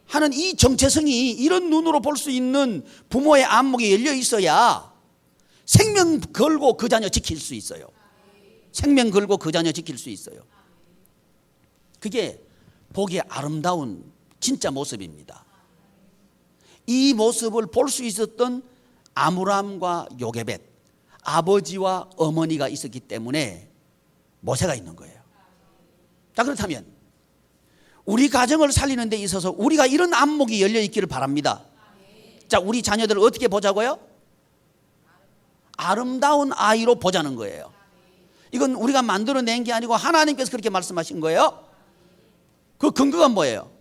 하는 이 정체성이, 이런 눈으로 볼 수 있는 부모의 안목이 열려 있어야 생명 걸고 그 자녀 지킬 수 있어요. 생명 걸고 그 자녀 지킬 수 있어요. 그게 보기에 아름다운 진짜 모습입니다. 이 모습을 볼 수 있었던 아므람과 요게벳, 아버지와 어머니가 있었기 때문에 모세가 있는 거예요. 자, 그렇다면 우리 가정을 살리는 데 있어서 우리가 이런 안목이 열려 있기를 바랍니다. 자, 우리 자녀들을 어떻게 보자고요? 아름다운 아이로 보자는 거예요. 이건 우리가 만들어낸 게 아니고 하나님께서 그렇게 말씀하신 거예요. 그 근거가 뭐예요?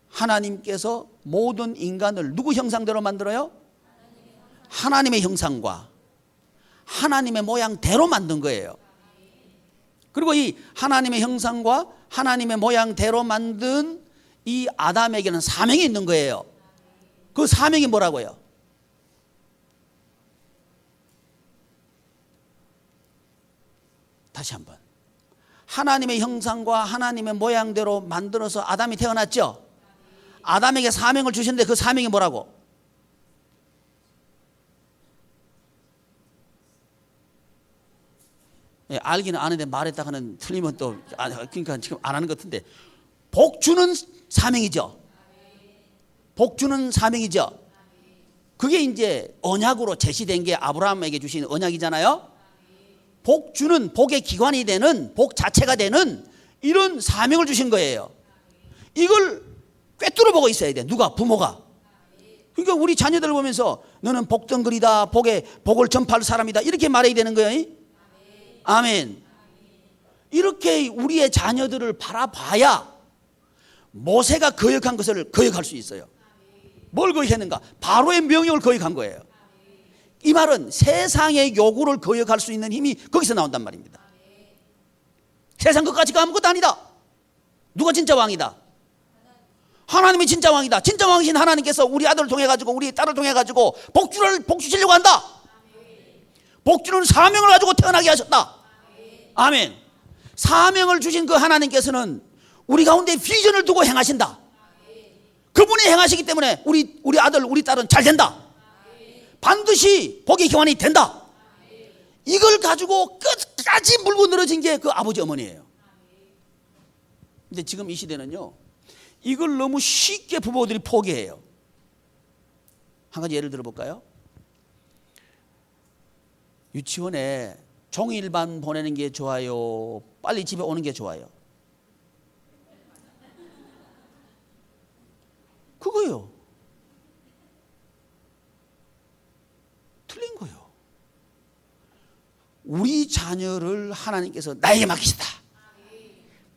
하나님께서 모든 인간을 누구 형상대로 만들어요? 하나님의 형상과 하나님의 모양대로 만든 거예요. 그리고 이 하나님의 형상과 하나님의 모양대로 만든 이 아담에게는 사명이 있는 거예요. 그 사명이 뭐라고요? 다시 한번. 하나님의 형상과 하나님의 모양대로 만들어서 아담이 태어났죠. 아담에게 사명을 주셨는데 그 사명이 뭐라고? 예, 알기는 아는데 말했다가는 틀리면 또, 그러니까 지금 안 하는 것 같은데, 복 주는 사명이죠. 복 주는 사명이죠. 그게 이제 언약으로 제시된 게 아브라함에게 주신 언약이잖아요. 복 주는, 복의 기관이 되는, 복 자체가 되는 이런 사명을 주신 거예요. 이걸 꿰뚫어 보고 있어야 돼. 누가? 부모가. 그러니까 우리 자녀들을 보면서 너는 복덩거리다, 복을 전파할 사람이다, 이렇게 말해야 되는 거예요. 아멘. 이렇게 우리의 자녀들을 바라봐야 모세가 거역한 것을 거역할 수 있어요. 뭘 거역했는가? 바로의 명령을 거역한 거예요. 이 말은 세상의 요구를 거역할 수 있는 힘이 거기서 나온단 말입니다. 세상 것까지 아무것도 아니다. 누가 진짜 왕이다? 하나님이 진짜 왕이다. 진짜 왕이신 하나님께서 우리 아들을 통해 가지고, 우리 딸을 통해 가지고 복 주시려고 한다. 복 주는 사명을 가지고 태어나게 하셨다. 아멘. 사명을 주신 그 하나님께서는 우리 가운데 비전을 두고 행하신다. 그분이 행하시기 때문에 우리 아들, 우리 딸은 잘 된다. 반드시 복의 기원이 된다. 이걸 가지고 끝까지 물고 늘어진 게 그 아버지 어머니예요. 근데 지금 이 시대는요, 이걸 너무 쉽게 부모들이 포기해요. 한 가지 예를 들어볼까요? 유치원에 종일반 보내는 게 좋아요? 빨리 집에 오는 게 좋아요? 그거요. 틀린 거예요. 우리 자녀를 하나님께서 나에게 맡기셨다.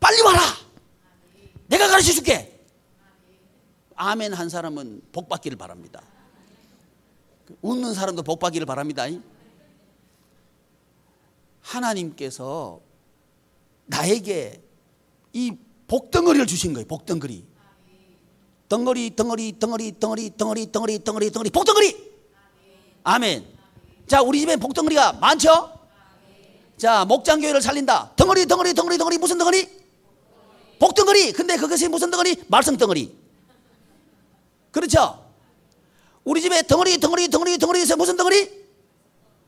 빨리 와라. 내가 가르쳐 줄게. 아멘 한 사람은 복 받기를 바랍니다. 웃는 사람도 복 받기를 바랍니다. 하나님께서 나에게 이 복덩어리를 주신 거예요. 복덩어리. 덩어리 복덩어리. 아멘. 자, 우리 집에 복덩어리가 많죠? 자, 목장교회를 살린다. 덩어리 무슨 덩어리? 복덩어리. 근데 그것이 무슨 덩어리? 말씀 덩어리. 그렇죠? 우리 집에 덩어리에서 무슨 덩어리?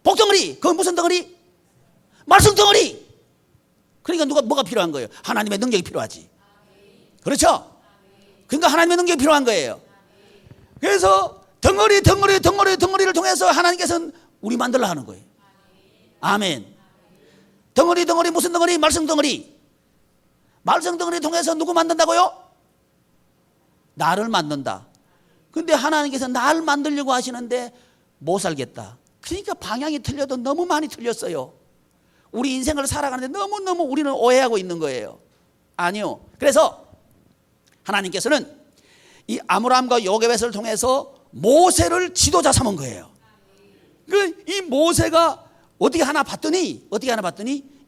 복덩어리. 그건 무슨 덩어리? 말씀 덩어리. 그러니까 뭐가 필요한 거예요? 하나님의 능력이 필요하지. 그렇죠? 그러니까 하나님의 능력이 필요한 거예요. 그래서 덩어리를 통해서 하나님께서는 우리 만들려 하는 거예요. 아멘. 덩어리 무슨 덩어리? 말씀 덩어리. 말씀 덩어리 통해서 누구 만든다고요? 나를 만든다. 근데 하나님께서 나를 만들려고 하시는데 못 살겠다. 그러니까 방향이 틀려도 너무 많이 틀렸어요. 우리 인생을 살아가는데 너무너무 우리는 오해하고 있는 거예요. 아니요. 그래서 하나님께서는 이 아므람과 요게벳을 통해서 모세를 지도자 삼은 거예요. 이 모세가 어떻게 하나 봤더니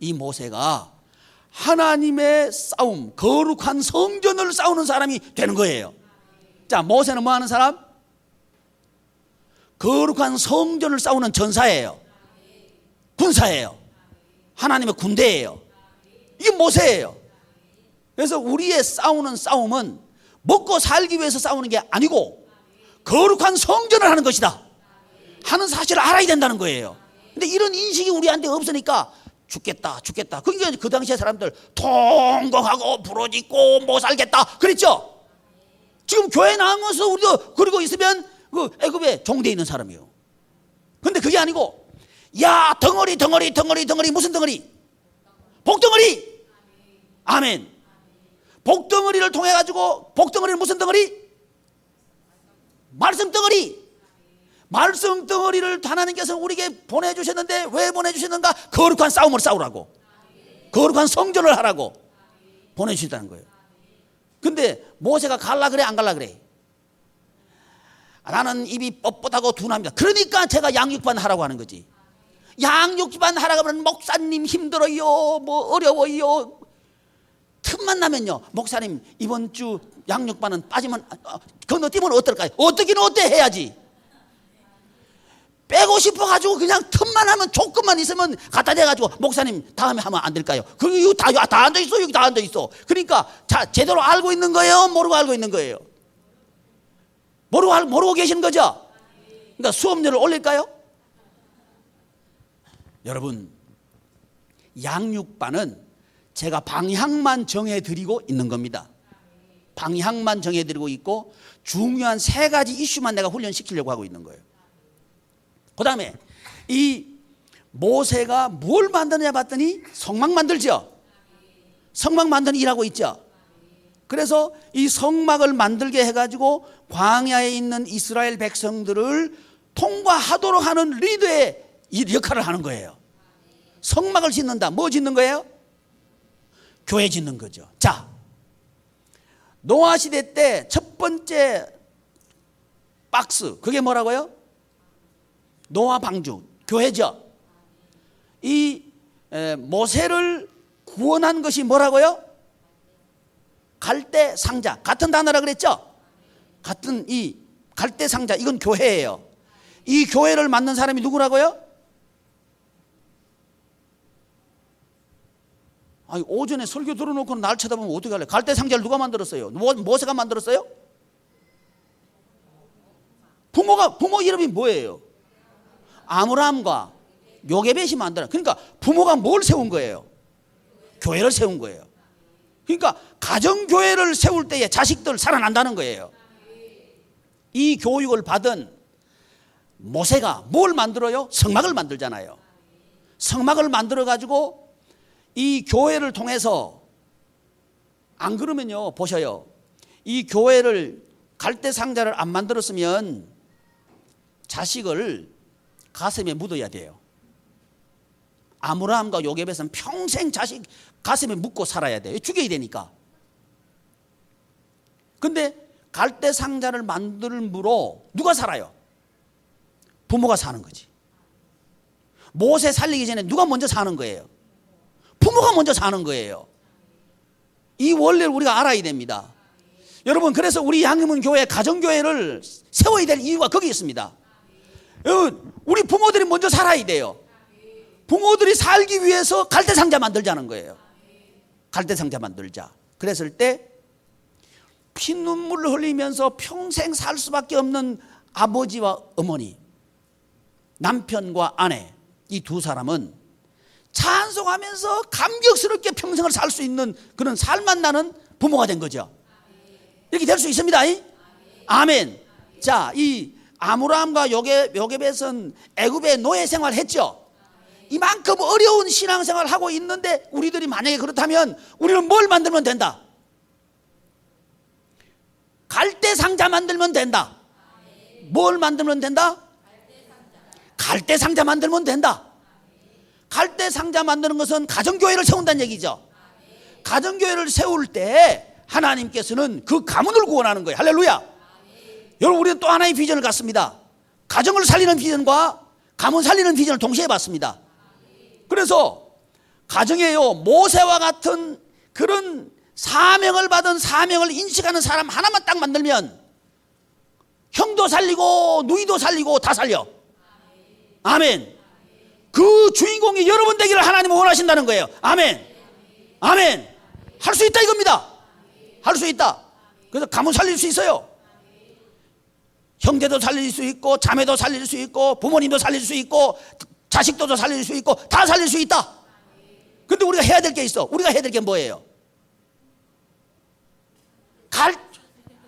이 모세가 하나님의 싸움, 거룩한 성전을 싸우는 사람이 되는 거예요. 자, 모세는 뭐 하는 사람? 거룩한 성전을 싸우는 전사예요. 군사예요. 하나님의 군대예요. 이게 모세예요. 그래서 우리의 싸우는 싸움은 먹고 살기 위해서 싸우는 게 아니고 거룩한 성전을 하는 것이다 하는 사실을 알아야 된다는 거예요. 근데 이런 인식이 우리한테 없으니까 죽겠다. 그러니까 그 당시에 사람들 통곡하고 부러지고 못 살겠다 그랬죠. 지금 교회 나오면서 우리도 그러고 있으면 그 애굽에 종되어 있는 사람이에요. 근데 그게 아니고 야 덩어리 무슨 덩어리? 복덩어리. 아멘. 복덩어리를 통해 가지고 복덩어리는 무슨 덩어리? 말씀 덩어리. 말씀 덩어리를 하나님께서 우리에게 보내주셨는데 왜 보내주셨는가? 거룩한 싸움을 싸우라고, 거룩한 성전을 하라고 보내주셨다는 거예요. 근데 모세가 갈라 그래 안 갈라 그래? 나는 입이 뻣뻣하고 둔합니다. 그러니까 제가 양육반 하라고 하는 거지. 양육반 하라고 하면 목사님 힘들어요, 뭐 어려워요. 틈만 나면요, 목사님 이번 주 양육반은 빠지면 건너뛰면 어떨까요? 어떻게는 어때 해야지. 빼고 싶어가지고 그냥 틈만 하면 조금만 있으면 갖다 대가지고 목사님 다음에 하면 안 될까요? 여기 다 앉아있어. 여기 다 앉아있어. 그러니까 자 제대로 알고 있는 거예요? 모르고 알고 있는 거예요? 모르고 계시는 거죠? 그러니까 수업료를 올릴까요? 여러분, 양육반은 제가 방향만 정해드리고 있는 겁니다. 방향만 정해드리고 있고 중요한 3가지 이슈만 내가 훈련시키려고 하고 있는 거예요. 그 다음에 이 모세가 뭘 만드느냐 봤더니 성막 만들죠. 성막 만드는 일하고 있죠. 그래서 이 성막을 만들게 해가지고 광야에 있는 이스라엘 백성들을 통과하도록 하는 리더의 역할을 하는 거예요. 성막을 짓는다. 뭐 짓는 거예요? 교회 짓는 거죠. 자, 노아 시대 때 첫 번째 박스, 그게 뭐라고요? 노아 방주, 교회죠. 이 모세를 구원한 것이 뭐라고요? 갈대 상자. 같은 단어라 그랬죠? 같은 이 갈대 상자, 이건 교회예요. 이 교회를 만든 사람이 누구라고요? 아니, 오전에 설교 들어놓고 날 쳐다보면 어떻게 할래? 갈대 상자를 누가 만들었어요? 모세가 만들었어요? 부모 이름이 뭐예요? 아므람과 요게벳이 만들어. 그러니까 부모가 뭘 세운 거예요? 교회를 세운 거예요. 그러니까 가정교회를 세울 때에 자식들 살아난다는 거예요. 이 교육을 받은 모세가 뭘 만들어요? 성막을 만들잖아요. 성막을 만들어 가지고 이 교회를 통해서, 안 그러면요 보셔요, 이 교회를 갈대 상자를 안 만들었으면 자식을 가슴에 묻어야 돼요. 아므라함과 요게벳은 평생 자식 가슴에 묻고 살아야 돼요. 죽여야 되니까. 근데 갈대 상자를 만들므로 누가 살아요? 부모가 사는 거지. 모세 살리기 전에 누가 먼저 사는 거예요? 부모가 먼저 사는 거예요. 이 원리를 우리가 알아야 됩니다. 여러분, 그래서 우리 양림은 교회 가정교회를 세워야 될 이유가 거기 있습니다. 우리 부모들이 먼저 살아야 돼요. 부모들이 살기 위해서 갈대상자 만들자는 거예요. 갈대상자 만들자. 그랬을 때 피눈물을 흘리면서 평생 살 수밖에 없는 아버지와 어머니, 남편과 아내, 이 두 사람은 찬송하면서 감격스럽게 평생을 살 수 있는 그런 살맛 나는 부모가 된 거죠. 이렇게 될 수 있습니다. 아멘. 자, 이 아므라함과 요게벳은 애굽의 노예 생활을 했죠. 이만큼 어려운 신앙생활을 하고 있는데 우리들이 만약에 그렇다면 우리는 뭘 만들면 된다? 갈대 상자 만들면 된다. 뭘 만들면 된다? 갈대 상자 만들면 된다. 갈대 상자 만드는 것은 가정교회를 세운다는 얘기죠. 가정교회를 세울 때 하나님께서는 그 가문을 구원하는 거예요. 할렐루야. 여러분, 우리는 또 하나의 비전을 갖습니다. 가정을 살리는 비전과 가문 살리는 비전을 동시에 봤습니다. 그래서 가정에요, 모세와 같은 그런 사명을 받은, 사명을 인식하는 사람 하나만 딱 만들면 형도 살리고 누이도 살리고 다 살려. 아멘. 그 주인공이 여러분 되기를 하나님은 원하신다는 거예요. 아멘. 아멘. 할 수 있다 이겁니다. 할 수 있다. 그래서 가문 살릴 수 있어요. 형제도 살릴 수 있고, 자매도 살릴 수 있고, 부모님도 살릴 수 있고, 자식도 살릴 수 있고, 다 살릴 수 있다. 근데 우리가 해야 될 게 있어. 우리가 해야 될 게 뭐예요?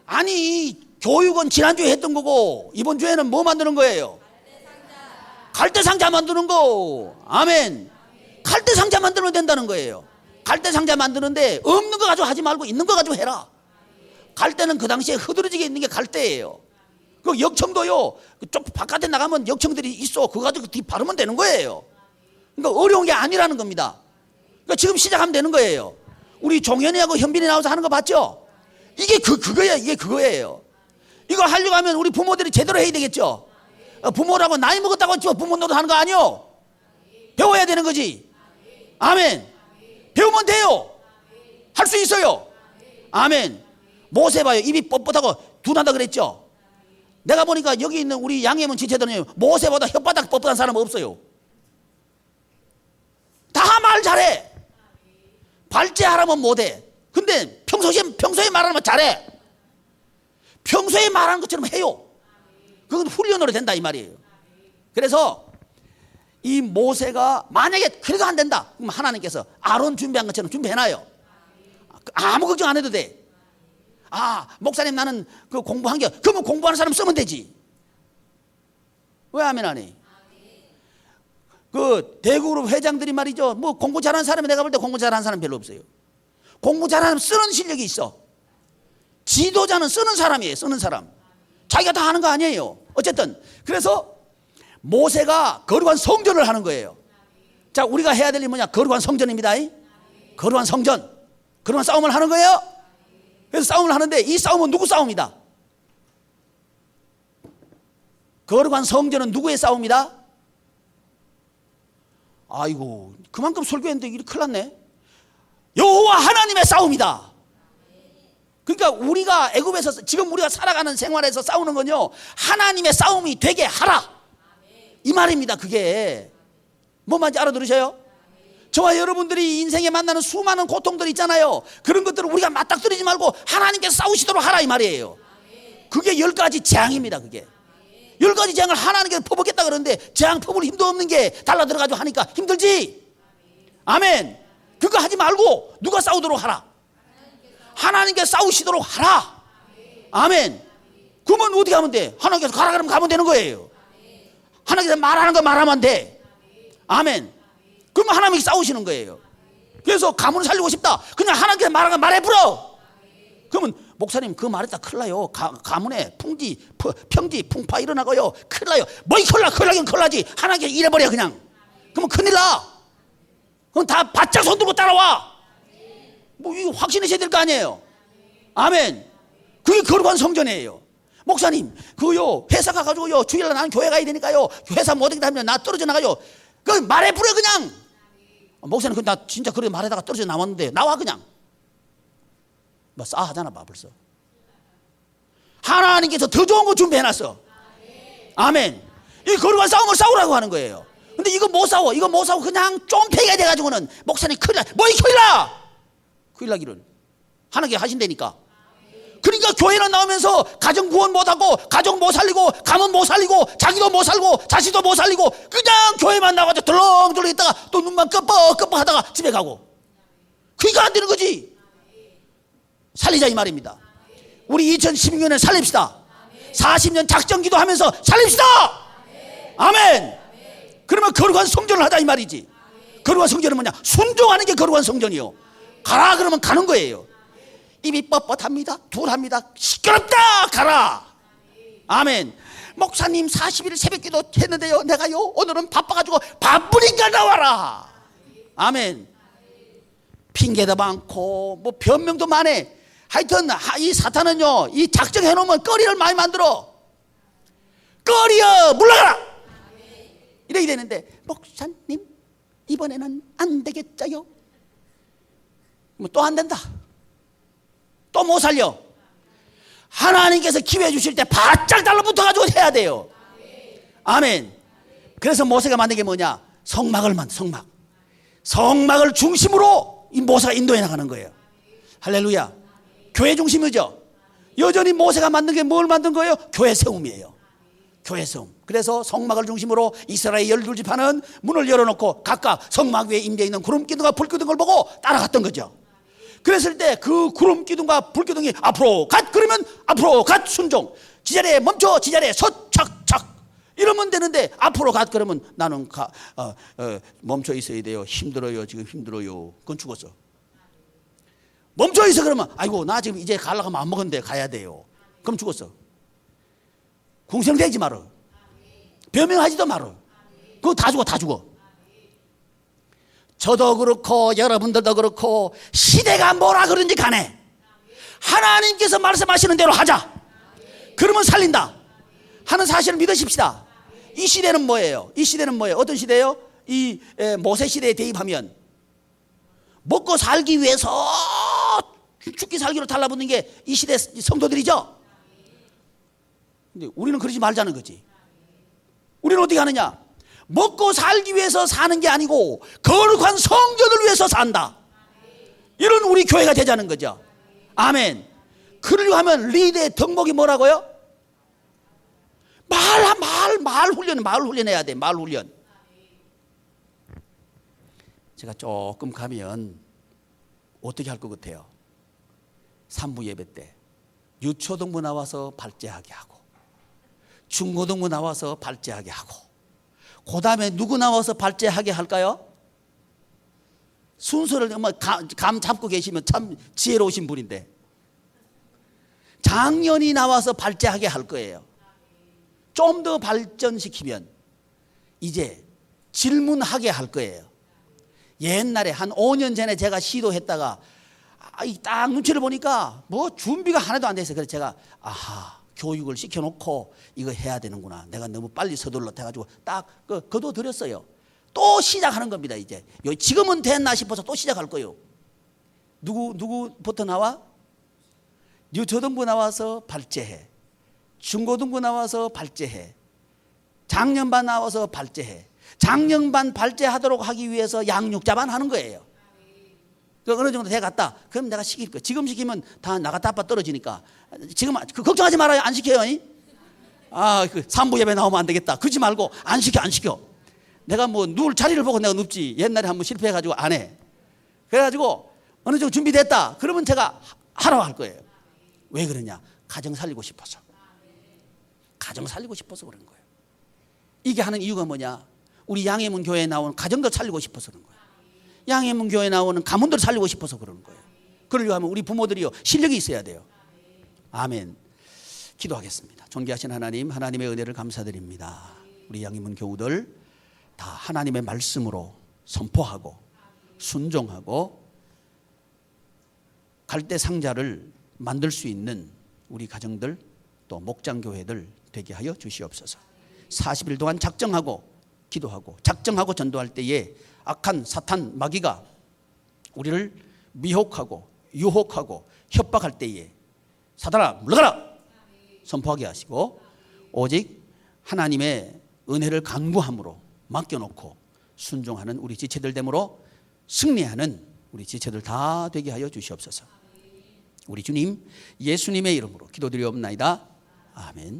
아니, 교육은 지난주에 했던 거고 이번 주에는 뭐 만드는 거예요? 갈대상자 만드는 거. 아멘. 갈대상자 만들면 된다는 거예요. 갈대상자 만드는데 없는 거 가지고 하지 말고 있는 거 가지고 해라. 갈대는 그 당시에 흐드러지게 있는 게 갈대예요. 그 역청도요, 좀 바깥에 나가면 역청들이 있어. 그거 가지고 뒤 바르면 되는 거예요. 그러니까 어려운 게 아니라는 겁니다. 그러니까 지금 시작하면 되는 거예요. 우리 종현이하고 현빈이 나와서 하는 거 봤죠? 이게 그거예요. 이게 그거예요. 이거 하려고 하면 우리 부모들이 제대로 해야 되겠죠. 부모라고 나이 먹었다고 부모 노릇하는 거 아니요. 배워야 되는 거지. 아멘. 배우면 돼요. 할 수 있어요. 아멘. 모세 봐요. 입이 뻣뻣하고 둔하다 그랬죠. 내가 보니까 여기 있는 우리 양해문 지체들은 모세보다 혓바닥 뻣뻣한 사람은 없어요. 다 말 잘해. 발제하라면 못해. 근데 평소에 말하면 잘해. 평소에 말하는 것처럼 해요. 그건 훈련으로 된다 이 말이에요. 그래서 이 모세가 만약에 그래도 안 된다, 그럼 하나님께서 아론 준비한 것처럼 준비해놔요. 아무 걱정 안 해도 돼. 아, 목사님 나는 그 공부한 게, 그러면 공부하는 사람 쓰면 되지. 왜 아멘 안 해? 그 대그룹 회장들이 말이죠, 뭐 공부 잘하는 사람이, 내가 볼 때 공부 잘하는 사람 별로 없어요. 공부 잘하는 사람 쓰는 실력이 있어. 지도자는 쓰는 사람이에요. 쓰는 사람. 자기가 다 하는 거 아니에요. 어쨌든 그래서 모세가 거룩한 성전을 하는 거예요. 자, 우리가 해야 될 일이 뭐냐? 거룩한 성전입니다. 거룩한 성전. 거룩한 싸움을 하는 거예요. 그래서 싸움을 하는데 이 싸움은 누구 싸움이다? 거룩한 성전은 누구의 싸움이다? 아이고, 그만큼 설교했는데 이렇게 큰일 났네. 여호와 하나님의 싸움이다. 그러니까 우리가 애굽에서 지금 우리가 살아가는 생활에서 싸우는 건요, 하나님의 싸움이 되게 하라, 이 말입니다. 그게 뭔 말인지 알아들으셔요? 저와 여러분들이 인생에 만나는 수많은 고통들 있잖아요. 그런 것들을 우리가 맞닥뜨리지 말고 하나님께서 싸우시도록 하라 이 말이에요. 그게 10가지 재앙입니다. 그게 10가지 재앙을 하나님께서 퍼붓겠다 그러는데 재앙 퍼볼 힘도 없는 게 달라들어가지고 하니까 힘들지. 아멘. 그거 하지 말고 누가 싸우도록 하라? 하나님께서 싸우시도록 하라. 아멘. 그러면 어떻게 하면 돼? 하나님께서 가라 그러면 가면 되는 거예요. 하나님께서 말하는 거 말하면 돼. 아멘. 그러면 하나님이 싸우시는 거예요. 그래서 가문을 살리고 싶다. 그냥 하나님께서 말하는 거 말해버려. 그러면 목사님 그 말했다 큰일 나요. 가문에 평지 풍파 일어나고요. 큰일 나요. 뭐이 큰일 나. 큰일 나긴 큰일 나지. 하나님께서 이래버려 그냥. 그러면 큰일 나. 그럼 다 바짝 손들고 따라와. 뭐 이거 확신하셔야 될 거 아니에요. 아멘. 그게 거룩한 성전이에요. 목사님 그요 회사 가가지고요 주일날 나는 교회 가야 되니까요 회사 못 오게 하면 나 떨어져 나가요. 그 말해버려 그냥. 목사님 나 진짜 그렇게 말하다가 떨어져 나왔는데 나와 그냥. 뭐 싸하잖아 봐 벌써. 하나님께서 더 좋은 거 준비해놨어. 아멘. 이 거룩한 싸움을 싸우라고 하는 거예요. 근데 이거 못 싸워. 이거 못 싸워. 그냥 쫌패기가 돼가지고는 목사님 큰일 나. 뭐이 큰일 나. 큰일 나기를 하나님께 하신다니까. 그러니까 교회는 나오면서 가정 구원 못하고 가정 못 살리고 가문 못 살리고 자기도 못 살고 자식도 못 살리고 그냥 교회만 나와서 덜렁덜렁 있다가 또 눈만 끄뻑끄뻑 하다가 집에 가고. 그러니까 안 되는 거지. 살리자 이 말입니다. 우리 2016년에 살립시다. 40년 작정기도 하면서 살립시다. 아멘. 그러면 거룩한 성전을 하자 이 말이지. 거룩한 성전은 뭐냐? 순종하는 게 거룩한 성전이요. 가라 그러면 가는 거예요. 입이 뻣뻣합니다. 둘합니다. 시끄럽다 가라. 아멘. 목사님 40일 새벽기도 했는데요 내가요 오늘은 바빠가지고 바쁘니까 나와라. 아멘. 핑계도 많고 뭐 변명도 많아. 하여튼 이 사탄은요 이 작정해놓으면 거리를 많이 만들어. 거리여 물러가라 이렇게 되는데 목사님 이번에는 안 되겠어요. 뭐 또 안 된다. 또 못 살려. 하나님께서 기회 주실 때 바짝 달라붙어가지고 해야 돼요. 아멘. 그래서 모세가 만든 게 뭐냐? 성막을 성막을 중심으로 이 모세가 인도해 나가는 거예요. 할렐루야. 교회 중심이죠. 여전히 모세가 만든 게 뭘 만든 거예요? 교회 세움이에요. 교회 세움. 그래서 성막을 중심으로 이스라엘 12지파는 문을 열어놓고 각각 성막 위에 임재 있는 구름 기둥과 불 기둥을 보고 따라갔던 거죠. 그랬을 때 그 구름 기둥과 불 기둥이 앞으로 갓 그러면 앞으로 갓 순종. 지자리에 멈춰 지자리에 서 착착 이러면 되는데 앞으로 갓 그러면 나는 멈춰 있어야 돼요. 힘들어요. 지금 힘들어요. 그건 죽었어. 멈춰 있어 그러면 아이고 나 지금 이제 가려고 하면 안 먹었는데 가야 돼요. 그럼 죽었어. 궁성대지 말어. 변명하지도 말어. 그거 다 죽어. 저도 그렇고 여러분들도 그렇고 시대가 뭐라 그런지 간에 하나님께서 말씀하시는 대로 하자. 그러면 살린다 하는 사실을 믿으십시다. 이 시대는 뭐예요? 어떤 시대예요? 이 모세 시대에 대입하면 먹고 살기 위해서 죽기 살기로 달라붙는 게 이 시대 성도들이죠. 근데 우리는 그러지 말자는 거지. 우리는 어떻게 하느냐? 먹고 살기 위해서 사는 게 아니고 거룩한 성전을 위해서 산다. 이런 우리 교회가 되자는 거죠. 아멘. 그러려고 하면 리더의 덕목이 뭐라고요? 말 훈련해야 돼. 말 훈련. 제가 조금 가면 어떻게 할 것 같아요? 3부 예배 때 유초등부 나와서 발제하게 하고 중고등부 나와서 발제하게 하고 그 다음에 누구 나와서 발제하게 할까요? 순서를 감 잡고 계시면 참 지혜로우신 분인데 장년이 나와서 발제하게 할 거예요. 좀 더 발전시키면 이제 질문하게 할 거예요. 옛날에 한 5년 전에 제가 시도했다가 딱 눈치를 보니까 뭐 준비가 하나도 안 돼서 그래서 제가 교육을 시켜놓고 이거 해야 되는구나. 내가 너무 빨리 서둘러 해가지고 딱 거둬들였어요. 또 시작하는 겁니다. 이제 지금은 됐나 싶어서 또 시작할 거예요. 누구부터 나와? 유초등부 나와서 발제해. 중고등부 나와서 발제해. 작년반 나와서 발제해. 작년반 발제하도록 하기 위해서 양육자반 하는 거예요. 어느 정도 돼갔다. 그럼 내가 시킬 거야. 지금 시키면 다 나갔다 아빠 떨어지니까. 지금 걱정하지 말아요. 안 시켜요. 그 3부 예배 나오면 안 되겠다. 그러지 말고 안 시켜. 내가 뭐 누울 자리를 보고 내가 눕지. 옛날에 한번 실패해가지고 안 해. 그래가지고 어느 정도 준비됐다. 그러면 제가 하라고 할 거예요. 왜 그러냐? 가정 살리고 싶어서. 가정 살리고 싶어서 그런 거예요. 이게 하는 이유가 뭐냐? 우리 양해문 교회에 나오는 가정들 살리고 싶어서 그런 거예요. 양해문 교회에 나오는 가문들 살리고 싶어서 그러는 거예요. 그러려고 하면 우리 부모들이요, 실력이 있어야 돼요. 아멘. 기도하겠습니다. 존귀하신 하나님, 하나님의 은혜를 감사드립니다. 우리 양해문 교우들 다 하나님의 말씀으로 선포하고 순종하고 갈대 상자를 만들 수 있는 우리 가정들 또 목장교회들 되게 하여 주시옵소서. 40일 동안 작정하고 기도하고 작정하고 전도할 때에 악한 사탄 마귀가 우리를 미혹하고 유혹하고 협박할 때에 사탄아 물러가라 선포하게 하시고 오직 하나님의 은혜를 간구함으로 맡겨놓고 순종하는 우리 지체들 되므로 승리하는 우리 지체들 다 되게 하여 주시옵소서. 우리 주님 예수님의 이름으로 기도드리옵나이다. 아멘.